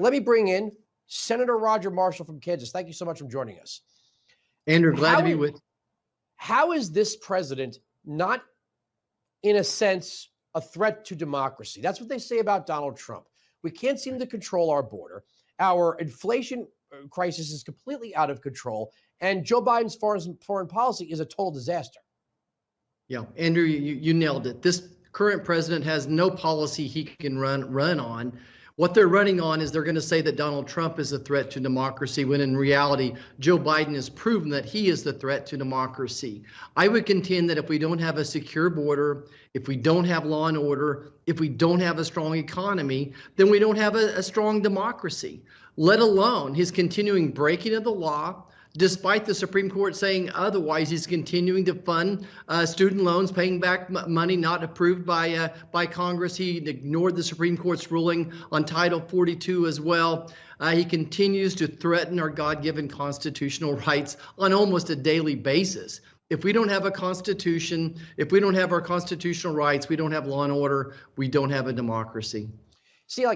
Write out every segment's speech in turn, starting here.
Let me bring in Senator Roger Marshall from Kansas. Thank you so much for joining us. Andrew, glad to be with you. How is this president not, in a sense, a threat to democracy? That's what they say about Donald Trump. We can't seem to control our border. Our inflation crisis is completely out of control. And Joe Biden's foreign policy is a total disaster. Yeah, Andrew, you nailed it. This current president has no policy he can run on. What they're running on is they're going to say that Donald Trump is a threat to democracy, when in reality, Joe Biden has proven that he is the threat to democracy. I would contend that if we don't have a secure border, if we don't have law and order, if we don't have a strong economy, then we don't have a strong democracy, let alone his continuing breaking of the law. Despite the Supreme Court saying otherwise, he's continuing to fund student loans, paying back money not approved by Congress. He ignored the Supreme Court's ruling on Title 42 as well. He continues to threaten our God-given constitutional rights on almost a daily basis. If we don't have a constitution, if we don't have our constitutional rights, we don't have law and order, we don't have a democracy. See,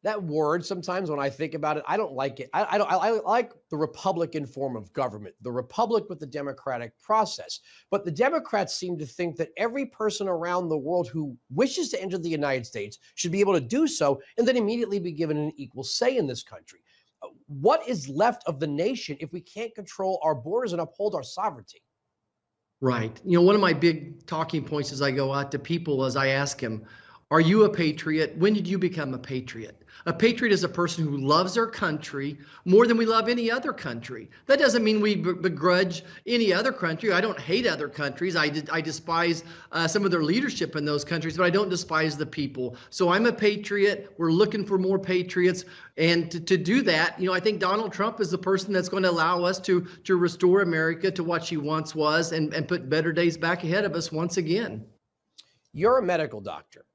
that word, sometimes when I think about it, I don't like it. I like the Republican form of government, the republic with the democratic process. But the Democrats seem to think that every person around the world who wishes to enter the United States should be able to do so and then immediately be given an equal say in this country. What is left of the nation if we can't control our borders and uphold our sovereignty? Right. You know, one of my big talking points as I go out to people is I ask them, are you a patriot? When did you become a patriot? A patriot is a person who loves their country more than we love any other country. That doesn't mean we begrudge any other country. I don't hate other countries. I despise some of their leadership in those countries, but I don't despise the people. So I'm a patriot. We're looking for more patriots. And to do that, I think Donald Trump is the person that's going to allow us to restore America to what she once was and put better days back ahead of us once again. You're a medical doctor.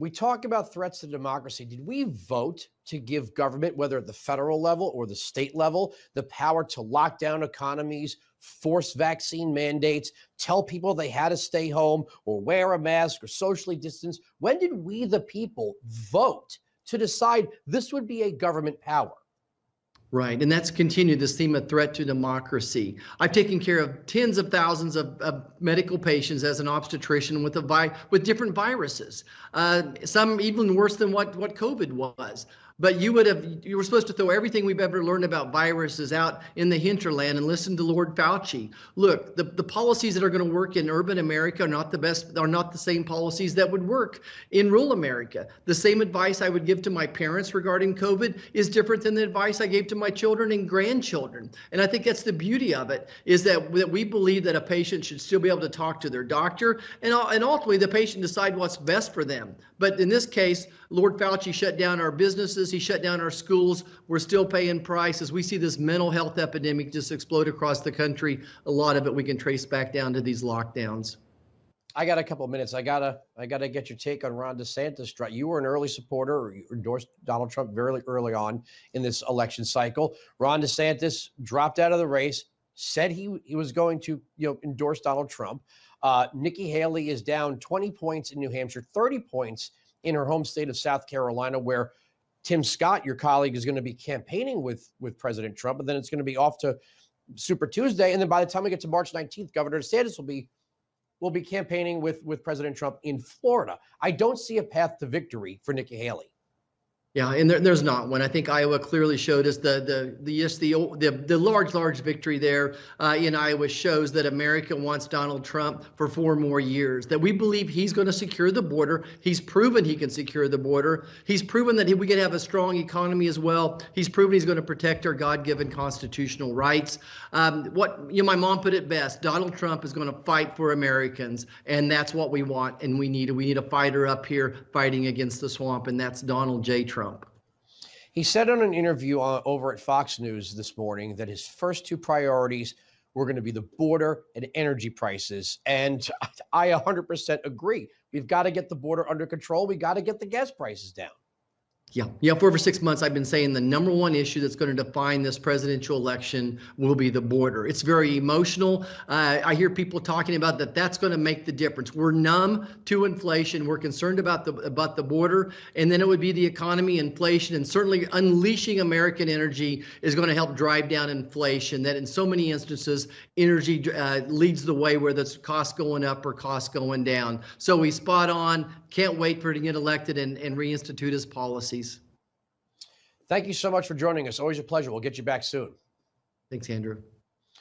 We talk about threats to democracy. Did we vote to give government, whether at the federal level or the state level, the power to lock down economies, force vaccine mandates, tell people they had to stay home or wear a mask or socially distance? When did we, the people, vote to decide this would be a government power? Right, and that's continued this theme of threat to democracy. I've taken care of tens of thousands of medical patients as an obstetrician with different viruses, some even worse than what COVID was. But you were supposed to throw everything we've ever learned about viruses out in the hinterland and listen to Lord Fauci. Look, the policies that are going to work in urban America are not the same policies that would work in rural America. The same advice I would give to my parents regarding COVID is different than the advice I gave to my children and grandchildren. And I think that's the beauty of it, is that we believe that a patient should still be able to talk to their doctor and ultimately the patient decide what's best for them. But in this case, Lord Fauci shut down our businesses. He shut down our schools. We're still paying prices. We see this mental health epidemic just explode across the country. A lot of it we can trace back down to these lockdowns. I got a couple of minutes. I gotta get your take on Ron DeSantis. You were an early supporter, or you endorsed Donald Trump very early on in this election cycle. Ron DeSantis dropped out of the race, said he was going to endorse Donald Trump. Nikki Haley is down 20 points in New Hampshire, 30 points in her home state of South Carolina, where Tim Scott, your colleague, is going to be campaigning with President Trump, and then it's going to be off to Super Tuesday. And then by the time we get to March 19th, Governor DeSantis will be campaigning with President Trump in Florida. I don't see a path to victory for Nikki Haley. Yeah, and there's not one. I think Iowa clearly showed us the large victory there in Iowa shows that America wants Donald Trump for 4 more years, that we believe he's going to secure the border. He's proven he can secure the border. He's proven that we can have a strong economy as well. He's proven he's going to protect our God-given constitutional rights. My mom put it best, Donald Trump is going to fight for Americans, and that's what we want, and we need a fighter up here fighting against the swamp, and that's Donald J. Trump. He said on an interview over at Fox News this morning that his first 2 priorities were going to be the border and energy prices. And I 100% agree. We've got to get the border under control. We got to get the gas prices down. Yeah. For over 6 months, I've been saying the number one issue that's going to define this presidential election will be the border. It's very emotional. I hear people talking about that. That's going to make the difference. We're numb to inflation. We're concerned about the border, and then it would be the economy, inflation, and certainly unleashing American energy is going to help drive down inflation. That in so many instances, energy leads the way, whether it's costs going up or costs going down. So he's spot on. Can't wait for it to get elected and reinstitute his policies. Thank you so much for joining us. Always a pleasure. We'll get you back soon. Thanks, Andrew.